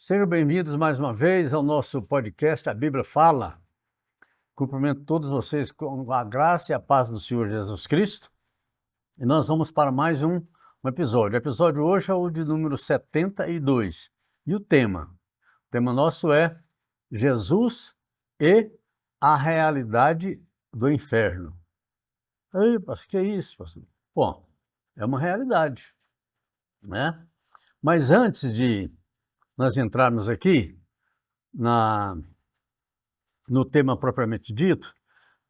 Sejam bem-vindos mais uma vez ao nosso podcast A Bíblia Fala. Cumprimento todos vocês com a graça e a paz do Senhor Jesus Cristo. E nós vamos para mais um episódio. O episódio hoje é o de número 72. E o tema nosso é Jesus e a realidade do inferno. Ei, pastor, que é isso, pastor? Bom, é uma realidade, né? Mas antes de nós entrarmos aqui no tema propriamente dito,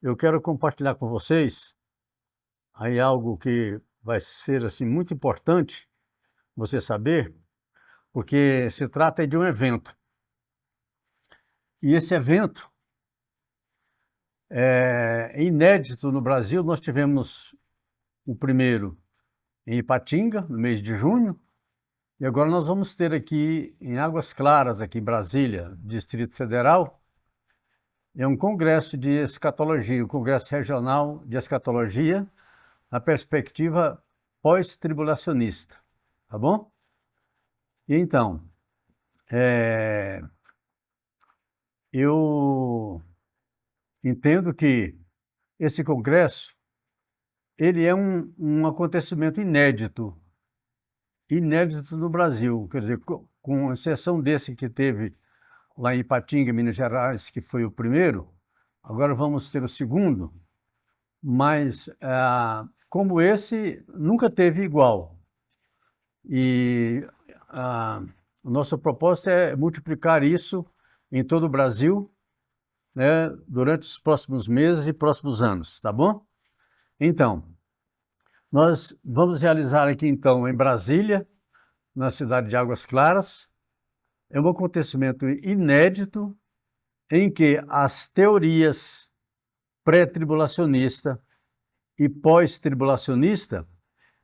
eu quero compartilhar com vocês aí algo que vai ser assim muito importante você saber, porque se trata de um evento. E esse evento é inédito no Brasil. Nós tivemos o primeiro em Ipatinga, no mês de junho, e agora nós vamos ter aqui em Águas Claras, aqui em Brasília, Distrito Federal, é um congresso de escatologia, o Congresso Regional de Escatologia, a perspectiva pós-tribulacionista, tá bom? E então, eu entendo que esse congresso, ele é um acontecimento inédito no Brasil, quer dizer, com exceção desse que teve lá em Ipatinga, Minas Gerais, que foi o primeiro, agora vamos ter o segundo, mas como esse nunca teve igual. E o nosso propósito é multiplicar isso em todo o Brasil, né, durante os próximos meses e próximos anos, tá bom? Então, nós vamos realizar aqui então em Brasília, na cidade de Águas Claras. É um acontecimento inédito em que as teorias pré-tribulacionista e pós-tribulacionista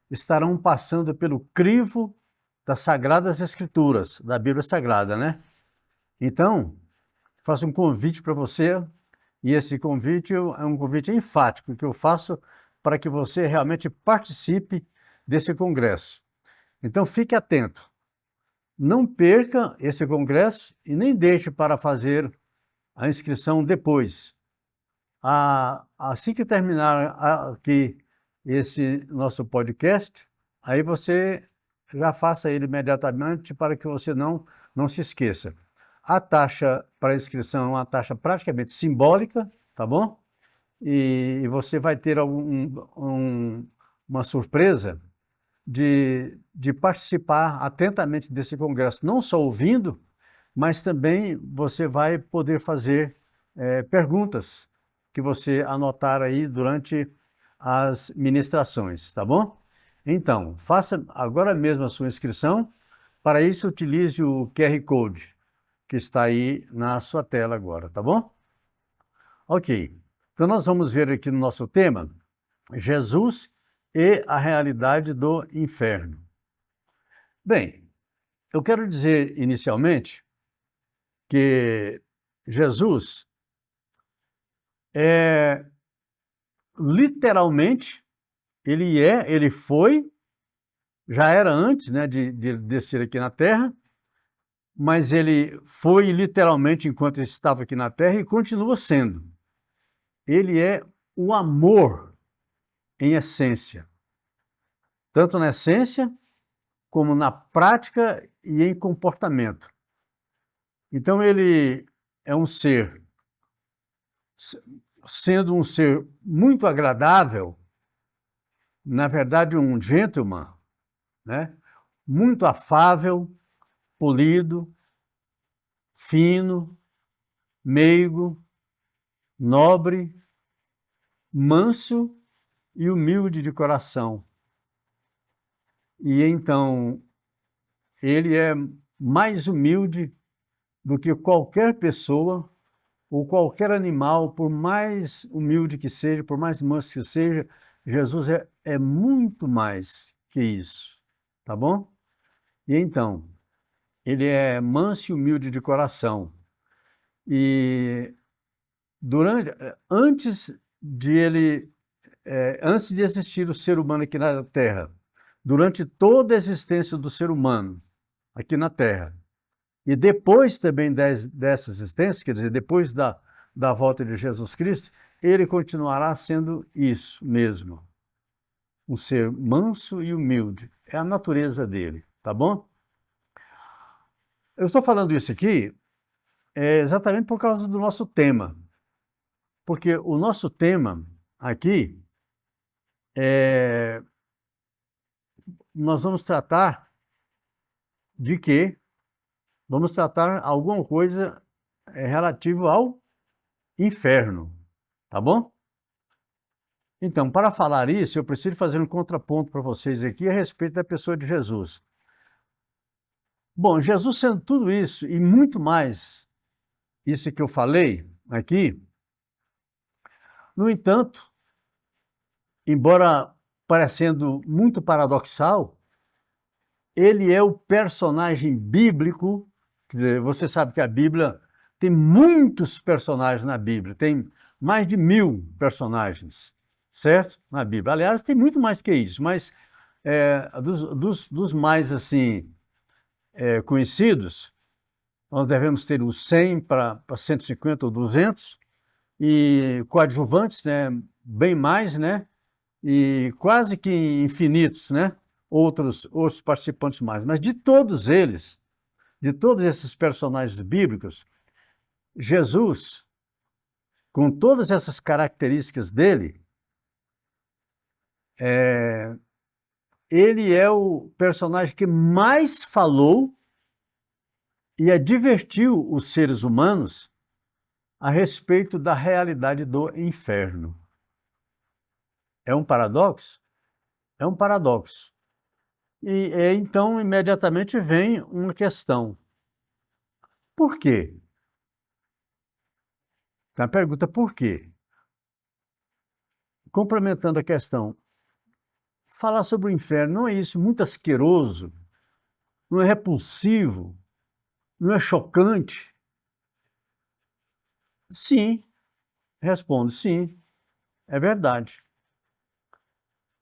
estarão passando pelo crivo das Sagradas Escrituras, da Bíblia Sagrada, né? Então, faço um convite para você, e esse convite é um convite enfático que eu faço para que você realmente participe desse congresso. Então, fique atento. Não perca esse congresso e nem deixe para fazer a inscrição depois. Assim que terminar aqui esse nosso podcast, aí você já faça ele imediatamente para que você não se esqueça. A taxa para inscrição é uma taxa praticamente simbólica, tá bom? E você vai ter uma surpresa de participar atentamente desse congresso, não só ouvindo, mas também você vai poder fazer perguntas que você anotar aí durante as ministrações, tá bom? Então, faça agora mesmo a sua inscrição. Para isso, utilize o QR Code que está aí na sua tela agora, tá bom? Ok, então nós vamos ver aqui no nosso tema, Jesus e a realidade do inferno. Bem, eu quero dizer inicialmente que Jesus literalmente, ele foi, já era antes, né, de descer aqui na Terra, mas ele foi literalmente enquanto estava aqui na Terra e continua sendo. Ele é o amor em essência, tanto na essência como na prática e em comportamento. Então ele é um ser, sendo um ser muito agradável, na verdade um gentleman, né? Muito afável, polido, fino, meigo, nobre, manso e humilde de coração. E então ele é mais humilde do que qualquer pessoa ou qualquer animal, por mais humilde que seja, por mais manso que seja. Jesus é muito mais que isso, tá bom? E então, ele é manso e humilde de coração. E antes de existir o ser humano aqui na Terra, durante toda a existência do ser humano aqui na Terra, E depois também dessa existência, quer dizer, depois da volta de Jesus Cristo, ele continuará sendo isso mesmo, um ser manso e humilde. É a natureza dele, tá bom? Eu estou falando isso aqui exatamente por causa do nosso tema, porque o nosso tema aqui nós vamos tratar de quê? Vamos tratar alguma coisa relativa ao inferno, tá bom? Então, para falar isso, eu preciso fazer um contraponto para vocês aqui a respeito da pessoa de Jesus. Bom, Jesus sendo tudo isso e muito mais, isso que eu falei aqui, no entanto, embora parecendo muito paradoxal, ele é o personagem bíblico, quer dizer, você sabe que a Bíblia tem muitos personagens na Bíblia, tem mais de 1000 personagens, certo? Na Bíblia. Aliás, tem muito mais que isso, mas dos mais assim conhecidos, nós devemos ter os 100 para 150 ou 200, e coadjuvantes, né, bem mais, né, e quase que infinitos, né, outros participantes mais. Mas de todos eles, de todos esses personagens bíblicos, Jesus, com todas essas características dele, ele é o personagem que mais falou e advertiu os seres humanos a respeito da realidade do inferno. É um paradoxo? É um paradoxo. E então, imediatamente vem uma questão. Por quê? Então, a pergunta por quê? Complementando a questão, falar sobre o inferno não é isso muito asqueroso, não é repulsivo, não é chocante? Sim, respondo sim, é verdade.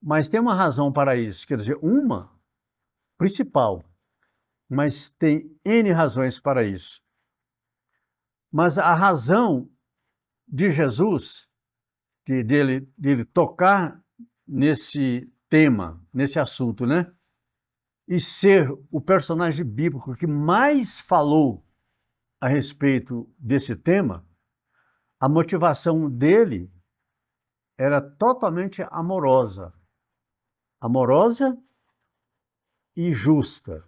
Mas tem uma razão para isso, quer dizer, uma principal, mas tem N razões para isso. Mas a razão de Jesus, dele tocar nesse tema, nesse assunto, né? E ser o personagem bíblico que mais falou a respeito desse tema, a motivação dele era totalmente amorosa. Amorosa e justa.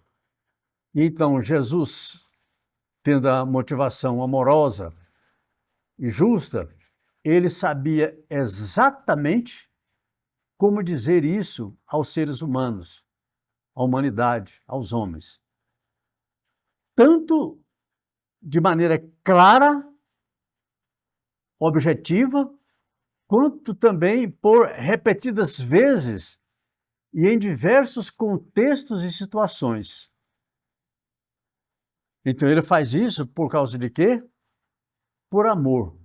E então, Jesus, tendo a motivação amorosa e justa, ele sabia exatamente como dizer isso aos seres humanos, à humanidade, aos homens. Tanto de maneira clara, objetiva, quanto também por repetidas vezes e em diversos contextos e situações. Então ele faz isso por causa de quê? Por amor.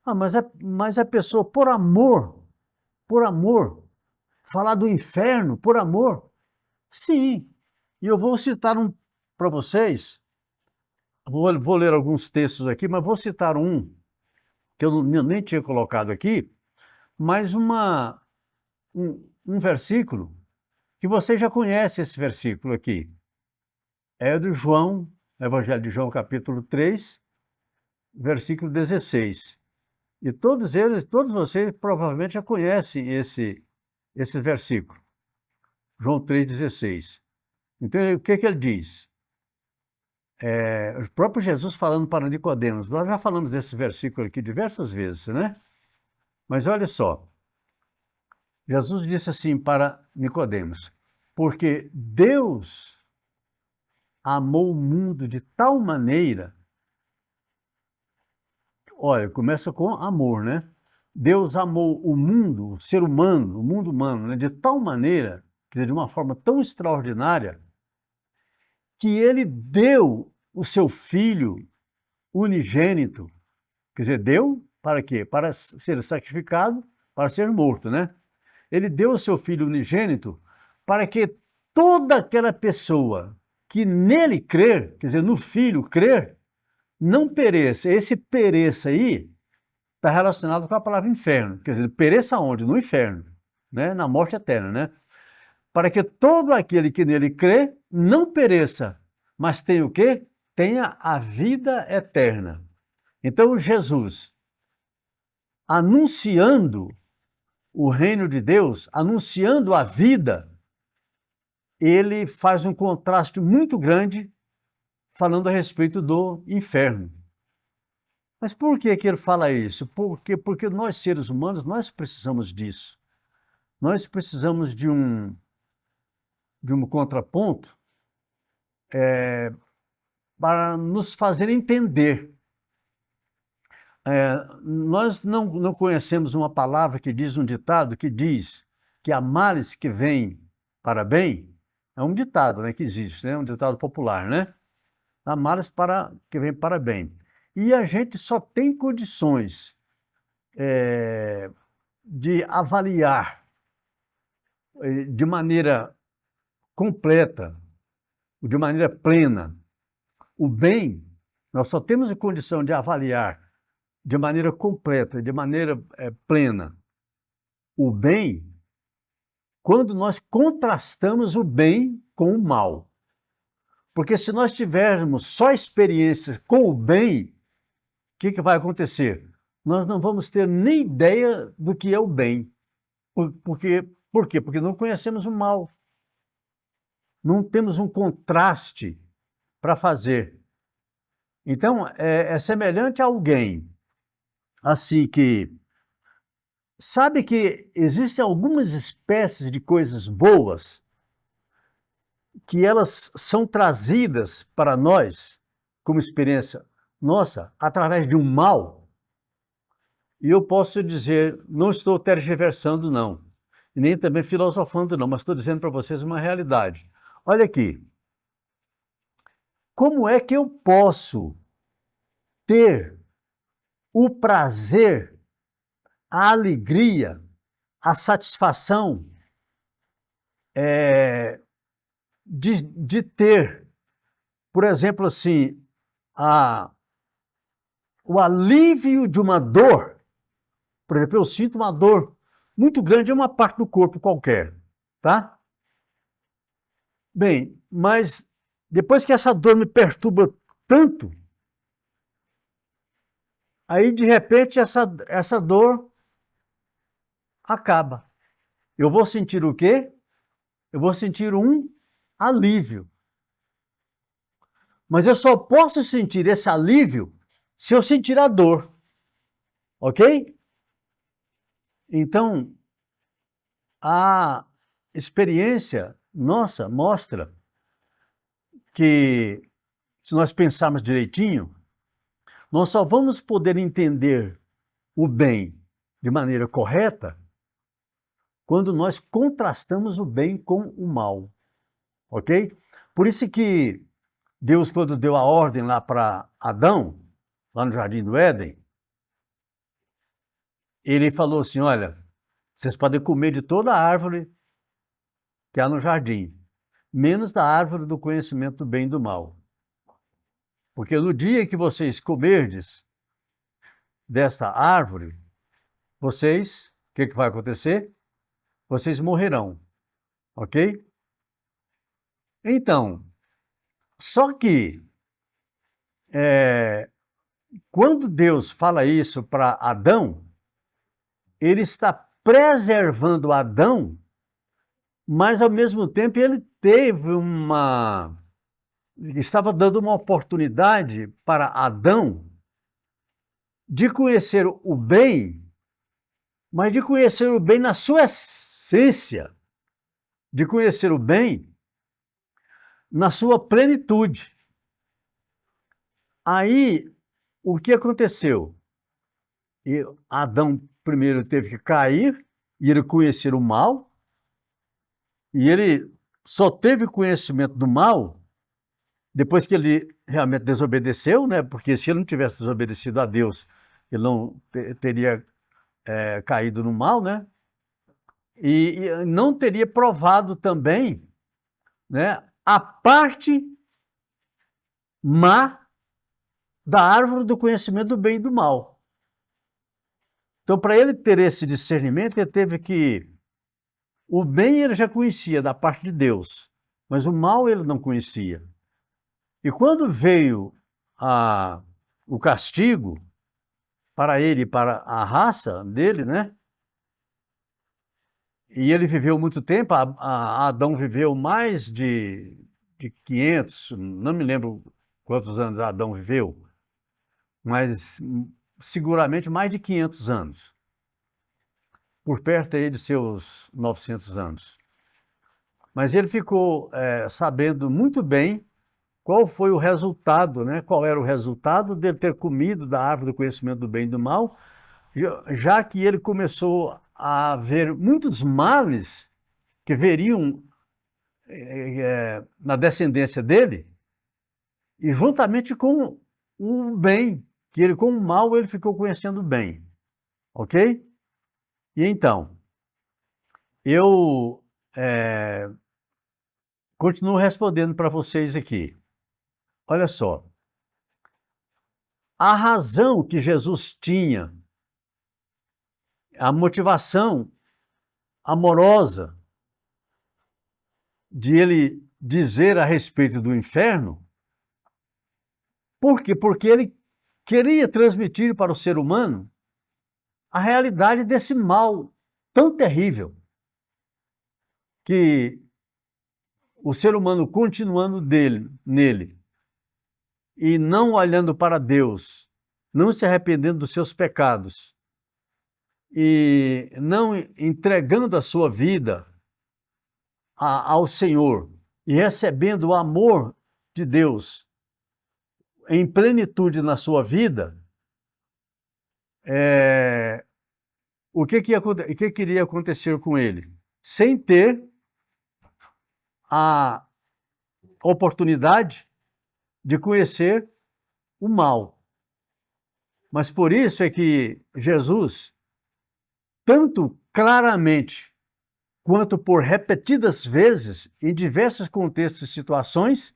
Ah, mas a pessoa, por amor, falar do inferno, por amor? Sim. E eu vou citar um para vocês, vou ler alguns textos aqui, mas vou citar um que eu nem tinha colocado aqui, mas um versículo que você já conhece esse versículo aqui. É do João, Evangelho de João, capítulo 3, versículo 16. E todos vocês provavelmente já conhecem esse versículo. João 3,16. Então, o que ele diz? O próprio Jesus falando para Nicodemos. Nós já falamos desse versículo aqui diversas vezes, né? Mas olha só. Jesus disse assim para Nicodemos: porque Deus amou o mundo de tal maneira. Olha, começa com amor, né? Deus amou o mundo, o ser humano, o mundo humano, né, de tal maneira, quer dizer, de uma forma tão extraordinária, que ele deu o seu filho unigênito. Quer dizer, deu para quê? Para ser sacrificado, para ser morto, né? Ele deu o seu filho unigênito para que toda aquela pessoa que nele crer, quer dizer, no Filho crer, não pereça. Esse pereça aí está relacionado com a palavra inferno. Quer dizer, pereça onde? No inferno, né? Na morte eterna, né? Para que todo aquele que nele crê não pereça, mas tenha o quê? Tenha a vida eterna. Então, Jesus, anunciando o reino de Deus, anunciando a vida, ele faz um contraste muito grande falando a respeito do inferno. Mas por que ele fala isso? Porque nós, seres humanos, nós precisamos disso. Nós precisamos de um contraponto para nos fazer entender. Nós não conhecemos uma palavra que diz um ditado que diz que há males que vêm para bem. É um ditado, né, que existe, né, um ditado popular, né? Há males que vêm para bem. E a gente só tem condições de avaliar de maneira completa, de maneira plena, o bem. Nós só temos a condição de avaliar de maneira completa, de maneira plena, o bem, quando nós contrastamos o bem com o mal. Porque se nós tivermos só experiências com o bem, o que vai acontecer? Nós não vamos ter nem ideia do que é o bem. Por quê? Porque não conhecemos o mal. Não temos um contraste para fazer. Então, é semelhante a alguém assim que sabe que existem algumas espécies de coisas boas que elas são trazidas para nós como experiência nossa através de um mal. E eu posso dizer, não estou tergiversando não, e nem também filosofando não, mas estou dizendo para vocês uma realidade. Olha aqui, como é que eu posso ter o prazer, a alegria, a satisfação de ter, por exemplo, assim, o alívio de uma dor. Por exemplo, eu sinto uma dor muito grande em uma parte do corpo qualquer, tá? Bem, mas depois que essa dor me perturba tanto, aí de repente essa dor acaba. Eu vou sentir o quê? Eu vou sentir um alívio. Mas eu só posso sentir esse alívio se eu sentir a dor. Ok? Então, a experiência nossa mostra que, se nós pensarmos direitinho, nós só vamos poder entender o bem de maneira correta quando nós contrastamos o bem com o mal. Ok? Por isso que Deus, quando deu a ordem lá para Adão, lá no Jardim do Éden, ele falou assim, olha, vocês podem comer de toda a árvore que há no jardim, menos da árvore do conhecimento do bem e do mal. Porque no dia que vocês comerdes desta árvore, o que vai acontecer? Vocês morrerão, ok? Então, só que quando Deus fala isso para Adão, ele está preservando Adão, mas ao mesmo tempo ele estava dando uma oportunidade para Adão de conhecer o bem, mas de conhecer o bem na sua essência, de conhecer o bem na sua plenitude. Aí, o que aconteceu? Adão primeiro teve que cair, e ele conhecer o mal, e ele só teve conhecimento do mal depois que ele realmente desobedeceu, né? Porque se ele não tivesse desobedecido a Deus, ele não teria caído no mal, né? E não teria provado também, né, a parte má da árvore do conhecimento do bem e do mal. Então, para ele ter esse discernimento, ele teve que... O bem ele já conhecia da parte de Deus, mas o mal ele não conhecia. E quando veio o castigo para ele e para a raça dele, né? E ele viveu muito tempo, Adão viveu mais de 500, não me lembro quantos anos Adão viveu, mas seguramente mais de 500 anos, por perto aí de seus 900 anos. Mas ele ficou sabendo muito bem qual foi o resultado, né? Qual era o resultado dele ter comido da árvore do conhecimento do bem e do mal, já que ele começou a ver muitos males que veriam na descendência dele, e juntamente com o bem, que ele com o mal ele ficou conhecendo bem, ok? E então, eu continuo respondendo para vocês aqui. Olha só, a razão que Jesus tinha, a motivação amorosa de ele dizer a respeito do inferno, por quê? Porque ele queria transmitir para o ser humano a realidade desse mal tão terrível, que o ser humano continuando nele e não olhando para Deus, não se arrependendo dos seus pecados e não entregando a sua vida ao Senhor e recebendo o amor de Deus em plenitude na sua vida, o que iria acontecer com ele? Sem ter a oportunidade de conhecer o mal. Mas por isso é que Jesus, tanto claramente quanto por repetidas vezes, em diversos contextos e situações,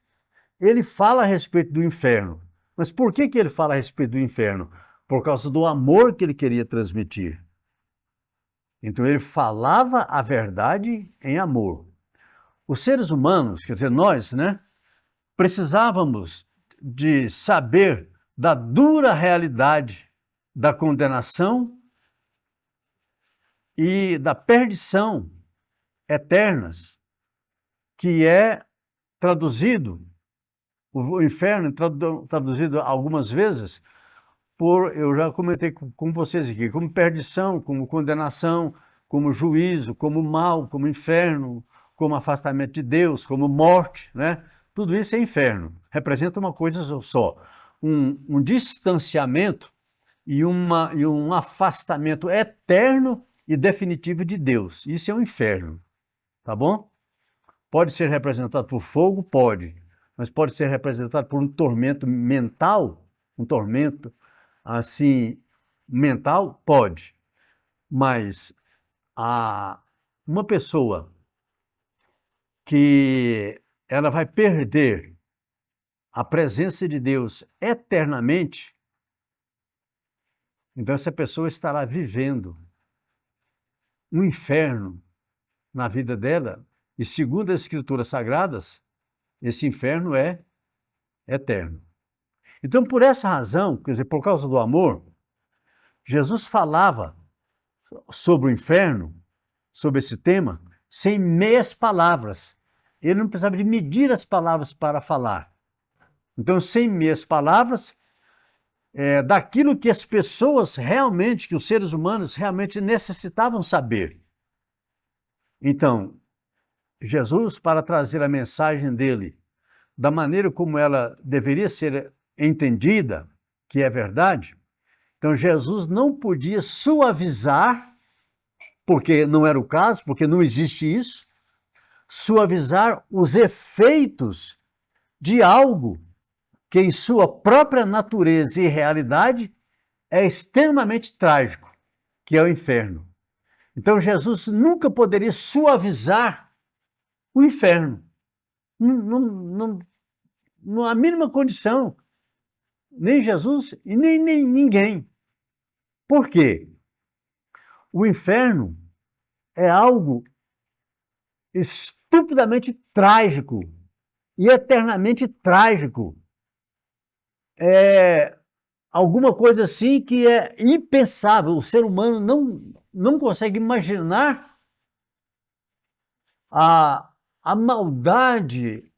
ele fala a respeito do inferno. Mas por que ele fala a respeito do inferno? Por causa do amor que ele queria transmitir. Então ele falava a verdade em amor. Os seres humanos, quer dizer, nós, né, precisávamos de saber da dura realidade da condenação e da perdição eternas, que é traduzido, o inferno traduzido algumas vezes eu já comentei com vocês aqui, como perdição, como condenação, como juízo, como mal, como inferno, como afastamento de Deus, como morte, né? Tudo isso é inferno, representa uma coisa só, um distanciamento e um afastamento eterno e definitivo de Deus. Isso é um inferno, tá bom? Pode ser representado por fogo? Pode, mas pode ser representado por um tormento mental, um tormento assim, mental? Pode, mas uma pessoa que ela vai perder a presença de Deus eternamente, então essa pessoa estará vivendo um inferno na vida dela, e segundo as Escrituras Sagradas, esse inferno é eterno. Então, por essa razão, quer dizer, por causa do amor, Jesus falava sobre o inferno, sobre esse tema, sem meias palavras. Ele não precisava de medir as palavras para falar. Então, sem meias palavras, daquilo que as pessoas realmente, que os seres humanos realmente necessitavam saber. Então, Jesus, para trazer a mensagem dele da maneira como ela deveria ser entendida, que é verdade, então Jesus não podia suavizar, porque não era o caso, porque não existe isso, suavizar os efeitos de algo que em sua própria natureza e realidade é extremamente trágico, que é o inferno. Então Jesus nunca poderia suavizar o inferno. na mínima condição, nem Jesus e nem ninguém. Por quê? O inferno é algo estupidamente trágico e eternamente trágico. É alguma coisa assim que é impensável. O ser humano não consegue imaginar a maldade,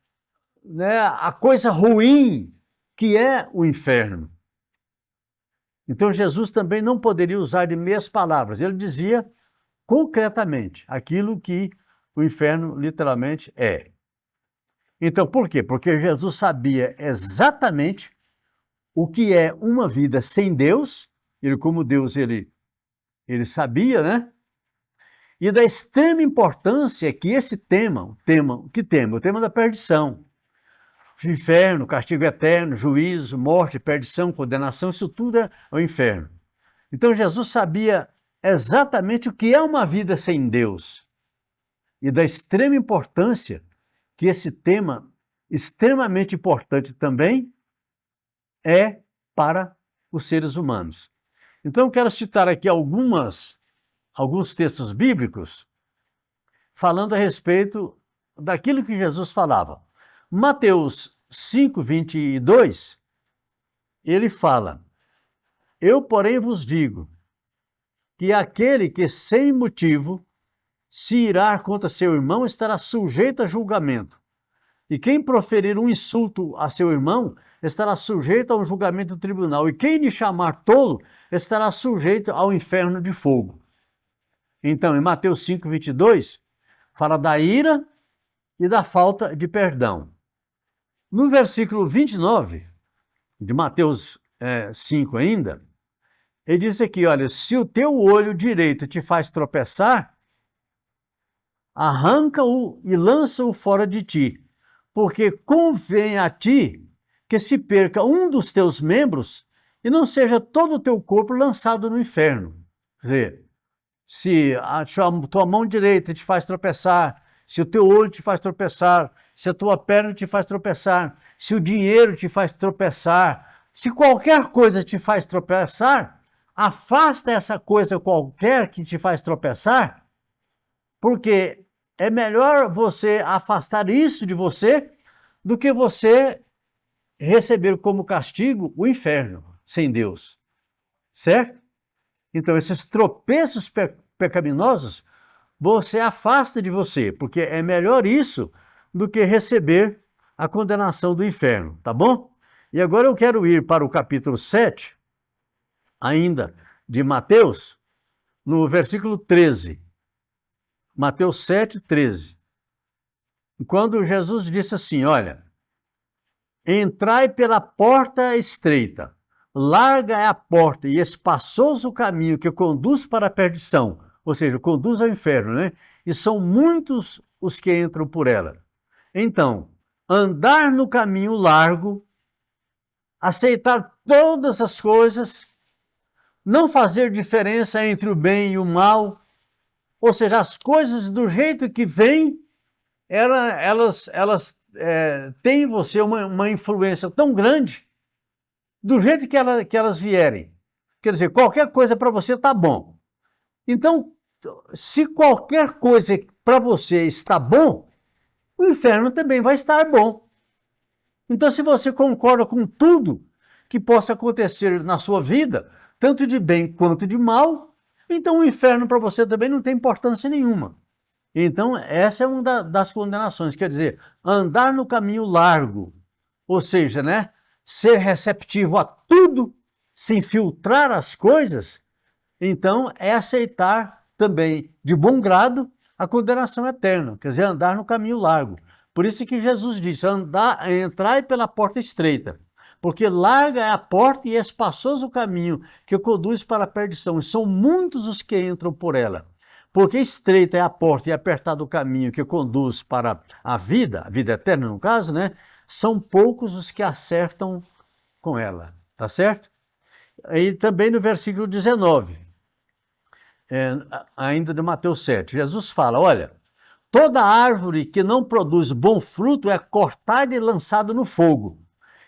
né, a coisa ruim que é o inferno. Então Jesus também não poderia usar de meias palavras. Ele dizia concretamente aquilo que o inferno literalmente é. Então, por quê? Porque Jesus sabia exatamente o que é uma vida sem Deus. Ele, como Deus, ele sabia, né? E da extrema importância que esse tema, o tema da perdição, o inferno, castigo eterno, juízo, morte, perdição, condenação, isso tudo é o inferno. Então Jesus sabia exatamente o que é uma vida sem Deus e da extrema importância que esse tema, extremamente importante também, é para os seres humanos. Então eu quero citar aqui alguns textos bíblicos falando a respeito daquilo que Jesus falava. Mateus 5:22, ele fala: Eu, porém, vos digo que aquele que sem motivo se irar contra seu irmão estará sujeito a julgamento. E quem proferir um insulto a seu irmão estará sujeito a um julgamento do tribunal. E quem lhe chamar tolo estará sujeito ao inferno de fogo. Então, em Mateus 5:22, fala da ira e da falta de perdão. No versículo 29 de Mateus 5 ainda, ele diz aqui, olha, se o teu olho direito te faz tropeçar, arranca-o e lança-o fora de ti, porque convém a ti que se perca um dos teus membros e não seja todo o teu corpo lançado no inferno. Quer dizer, se a tua mão direita te faz tropeçar, se o teu olho te faz tropeçar, se a tua perna te faz tropeçar, se o dinheiro te faz tropeçar, se qualquer coisa te faz tropeçar, afasta essa coisa qualquer que te faz tropeçar, porque é melhor você afastar isso de você do que você receber como castigo o inferno sem Deus, certo? Então, esses tropeços pecaminosos, você afasta de você, porque é melhor isso do que receber a condenação do inferno, tá bom? E agora eu quero ir para o capítulo 7, ainda, de Mateus, no versículo 13. Mateus 7, 13. Quando Jesus disse assim, olha, entrai pela porta estreita, larga é a porta e espaçoso o caminho que conduz para a perdição, ou seja, conduz ao inferno, né? E são muitos os que entram por ela. Então, andar no caminho largo, aceitar todas as coisas, não fazer diferença entre o bem e o mal, ou seja, as coisas do jeito que vêm, elas têm em você uma influência tão grande, do jeito que elas vierem. Quer dizer, qualquer coisa para você está bom. Então, se qualquer coisa para você está bom, o inferno também vai estar bom. Então, se você concorda com tudo que possa acontecer na sua vida, tanto de bem quanto de mal, então o inferno para você também não tem importância nenhuma. Então, essa é uma das condenações, quer dizer, andar no caminho largo, ou seja, né, ser receptivo a tudo, sem filtrar as coisas, então é aceitar também de bom grado a condenação eterna, quer dizer, andar no caminho largo. Por isso que Jesus disse, entrai pela porta estreita, porque larga é a porta e espaçoso o caminho que conduz para a perdição, e são muitos os que entram por ela. Porque estreita é a porta e apertado o caminho que conduz para a vida eterna no caso, né? São poucos os que acertam com ela, tá certo? E também no versículo 19, ainda de Mateus 7, Jesus fala, olha, toda árvore que não produz bom fruto é cortada e lançada no fogo.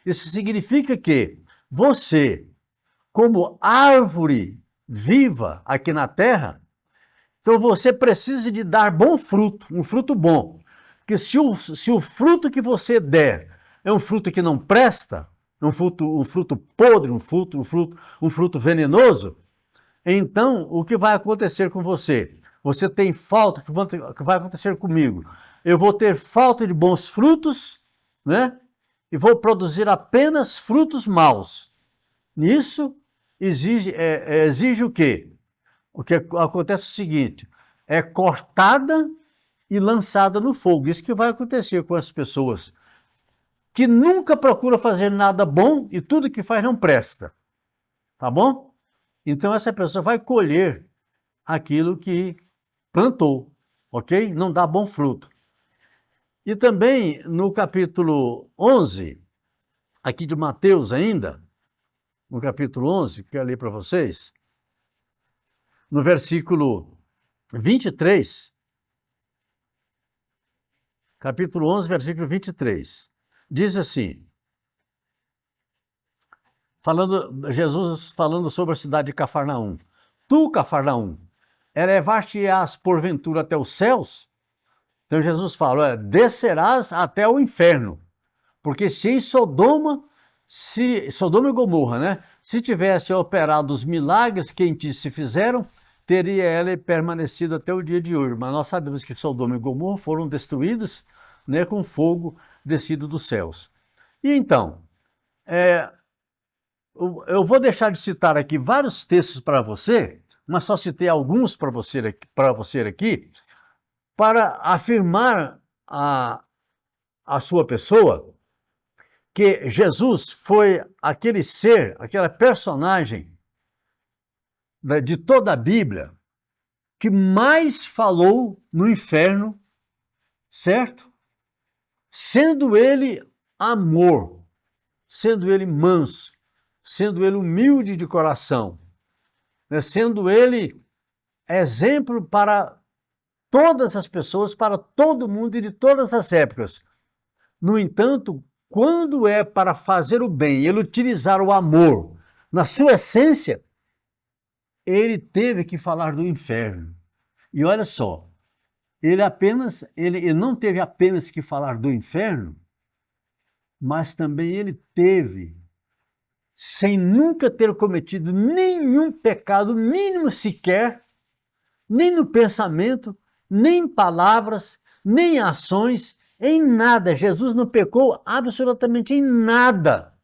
Isso significa que você, como árvore viva aqui na terra, então você precisa de dar bom fruto, um fruto bom. Porque se o fruto que você der é um fruto que não presta, um fruto podre, um fruto venenoso, então o que vai acontecer com você? Você tem falta, o que vai acontecer comigo? Eu vou ter falta de bons frutos, né? E vou produzir apenas frutos maus. Isso exige o quê? O que acontece é o seguinte, é cortada e lançada no fogo. Isso que vai acontecer com as pessoas que nunca procuram fazer nada bom e tudo que faz não presta. Tá bom? Então essa pessoa vai colher aquilo que plantou, ok? Não dá bom fruto. E também no capítulo 11, aqui de Mateus ainda, no capítulo 11, quero ler para vocês, no versículo 23, capítulo 11, versículo 23, diz assim, Jesus falando sobre a cidade de Cafarnaum. Tu, Cafarnaum, elevar-te-ás porventura até os céus? Então Jesus fala, descerás até o inferno, porque se em Sodoma e Gomorra, né, se tivesse operado os milagres que em ti se fizeram, teria ela permanecido até o dia de hoje. Mas nós sabemos que Sodoma e Gomorra foram destruídos, né, com fogo descido dos céus. E então, eu vou deixar de citar aqui vários textos para você, mas só citei alguns para você aqui, para afirmar a sua pessoa, que Jesus foi aquele ser, aquela personagem de toda a Bíblia que mais falou no inferno, certo? Sendo ele amor, sendo ele manso, sendo ele humilde de coração, né? Sendo ele exemplo para todas as pessoas, para todo mundo e de todas as épocas. No entanto, quando é para fazer o bem, ele utilizar o amor na sua essência, ele teve que falar do inferno. E olha só, ele não teve apenas que falar do inferno, mas também ele teve, sem nunca ter cometido nenhum pecado mínimo sequer, nem no pensamento, nem em palavras, nem em ações, em nada. Jesus não pecou absolutamente em nada.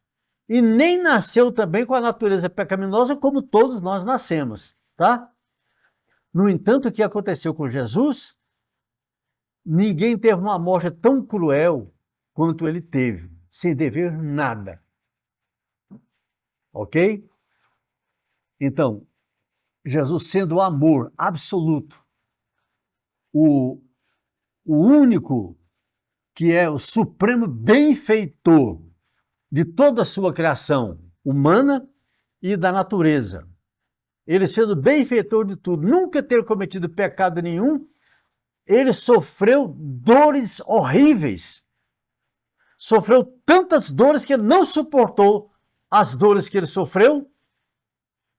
E nem nasceu também com a natureza pecaminosa como todos nós nascemos, tá? No entanto, o que aconteceu com Jesus, ninguém teve uma morte tão cruel quanto ele teve, sem dever nada. Ok? Então, Jesus sendo o amor absoluto, o único que é o supremo benfeitor de toda a sua criação humana e da natureza. Ele sendo benfeitor de tudo, nunca ter cometido pecado nenhum, ele sofreu dores horríveis. Sofreu tantas dores que ele não suportou as dores que ele sofreu,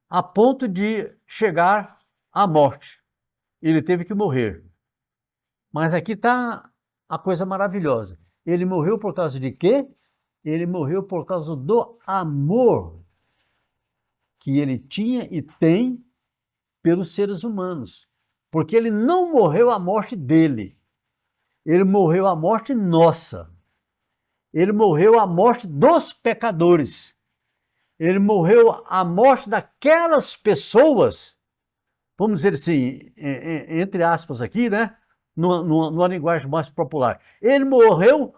a ponto de chegar à morte. Ele teve que morrer. Mas aqui está a coisa maravilhosa. Ele morreu por causa de quê? Ele morreu por causa do amor que ele tinha e tem pelos seres humanos. Porque ele não morreu a morte dele. Ele morreu a morte nossa. Ele morreu a morte dos pecadores. Ele morreu a morte daquelas pessoas, vamos dizer assim, entre aspas aqui, né? Numa linguagem mais popular. Ele morreu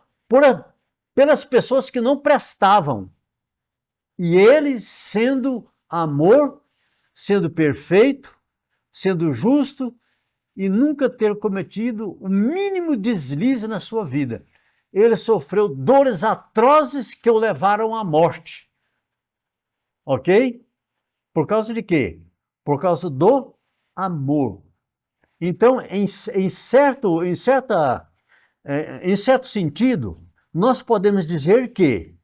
pelas pessoas que não prestavam. E ele, sendo amor, sendo perfeito, sendo justo e nunca ter cometido o mínimo deslize na sua vida. Ele sofreu dores atrozes que o levaram à morte. Ok? Por causa de quê? Por causa do amor. Então, em certo sentido, nós podemos dizer que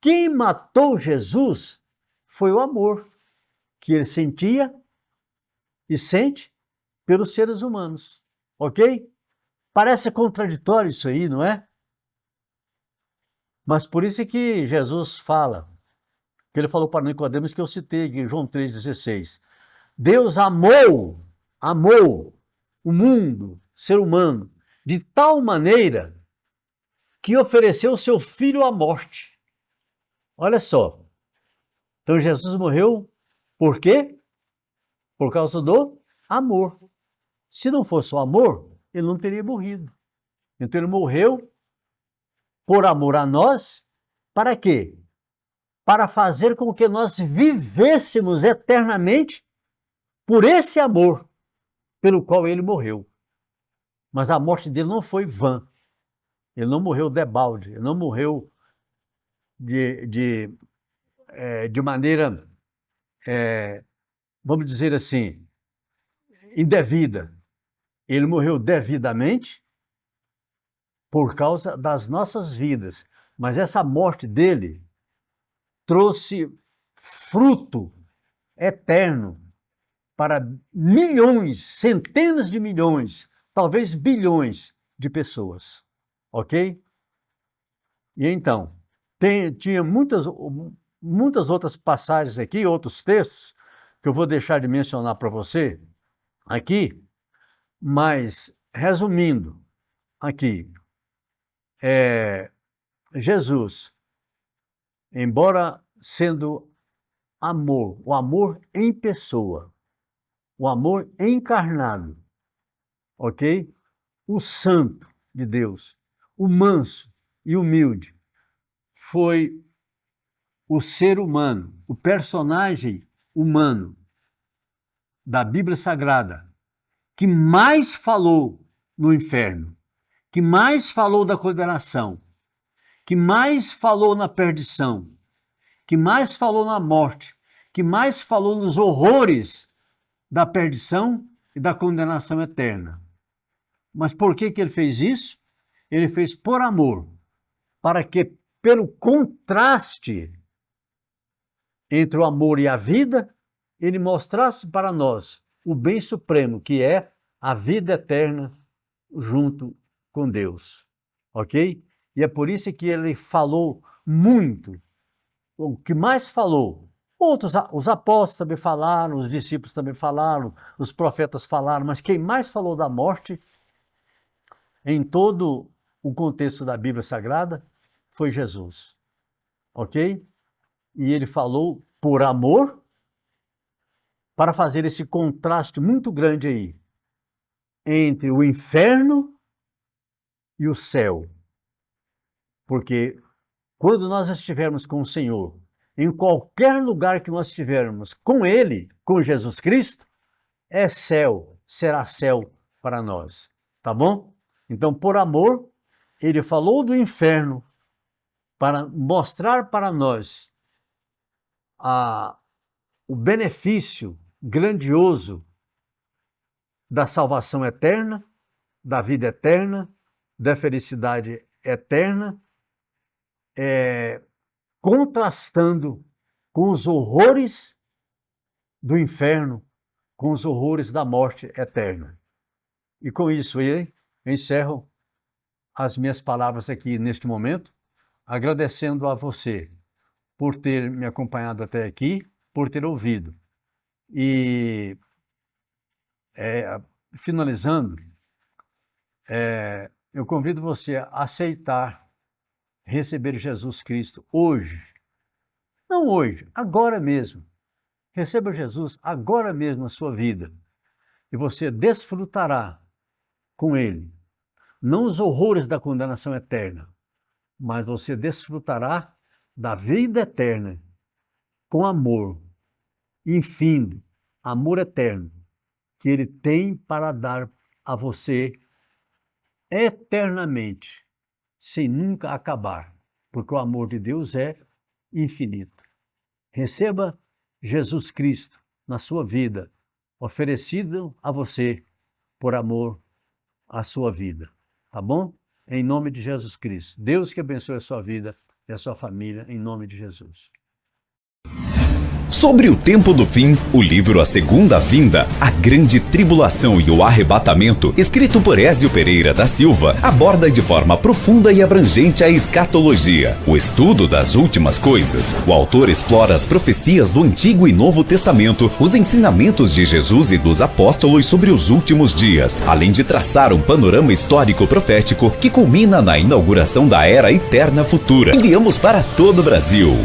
quem matou Jesus foi o amor que ele sentia e sente pelos seres humanos, ok? Parece contraditório isso aí, não é? Mas por isso é que Jesus fala, que ele falou para Nicodemos, que eu citei aqui, João 3,16. Deus amou o mundo, o ser humano, de tal maneira que ofereceu o seu filho à morte. Olha só. Então Jesus morreu por quê? Por causa do amor. Se não fosse o amor, ele não teria morrido. Então ele morreu por amor a nós, para quê? Para fazer com que nós vivêssemos eternamente por esse amor pelo qual ele morreu. Mas a morte dele não foi vã. Ele não morreu debalde, ele não morreu de maneira, vamos dizer assim, indevida. Ele morreu devidamente por causa das nossas vidas. Mas essa morte dele trouxe fruto eterno para milhões, centenas de milhões, talvez bilhões de pessoas. Ok? E então, tinha muitas outras passagens aqui, outros textos, que eu vou deixar de mencionar para você aqui, mas, resumindo, aqui, Jesus, embora sendo amor, o amor em pessoa, o amor encarnado, ok? O santo de Deus, o manso e humilde, foi o ser humano, o personagem humano da Bíblia Sagrada, que mais falou no inferno, que mais falou da condenação, que mais falou na perdição, que mais falou na morte, que mais falou nos horrores da perdição e da condenação eterna. Mas por que ele fez isso? Ele fez por amor, para que, pelo contraste entre o amor e a vida, ele mostrasse para nós o bem supremo, que é a vida eterna junto com Deus. Ok? E é por isso que ele falou muito. O que mais falou, os apóstolos também falaram, os discípulos também falaram, os profetas falaram, mas quem mais falou da morte em todo o contexto da Bíblia Sagrada foi Jesus. Ok? E ele falou por amor, para fazer esse contraste muito grande aí entre o inferno e o céu. Porque quando nós estivermos com o Senhor, em qualquer lugar que nós estivermos com Ele, com Jesus Cristo, é céu, será céu para nós. Tá bom? Então, por amor, ele falou do inferno para mostrar para nós o benefício grandioso da salvação eterna, da vida eterna, da felicidade eterna, contrastando com os horrores do inferno, com os horrores da morte eterna. E com isso eu encerro as minhas palavras aqui neste momento, agradecendo a você por ter me acompanhado até aqui, por ter ouvido. E finalizando, eu convido você a aceitar receber Jesus Cristo hoje. Não hoje, agora mesmo. Receba Jesus agora mesmo na sua vida. E você desfrutará com Ele, não os horrores da condenação eterna, mas você desfrutará da vida eterna com amor infindo, amor eterno, que Ele tem para dar a você eternamente, sem nunca acabar, porque o amor de Deus é infinito. Receba Jesus Cristo na sua vida, oferecido a você por amor à sua vida, tá bom? Em nome de Jesus Cristo. Deus que abençoe a sua vida e a sua família, em nome de Jesus. Sobre o tempo do fim, o livro A Segunda Vinda, a Grande Tribulação e o Arrebatamento, escrito por Ézio Pereira da Silva, aborda de forma profunda e abrangente a escatologia, o estudo das últimas coisas. O autor explora as profecias do Antigo e Novo Testamento, os ensinamentos de Jesus e dos apóstolos sobre os últimos dias, além de traçar um panorama histórico profético que culmina na inauguração da Era Eterna Futura. Enviamos para todo o Brasil.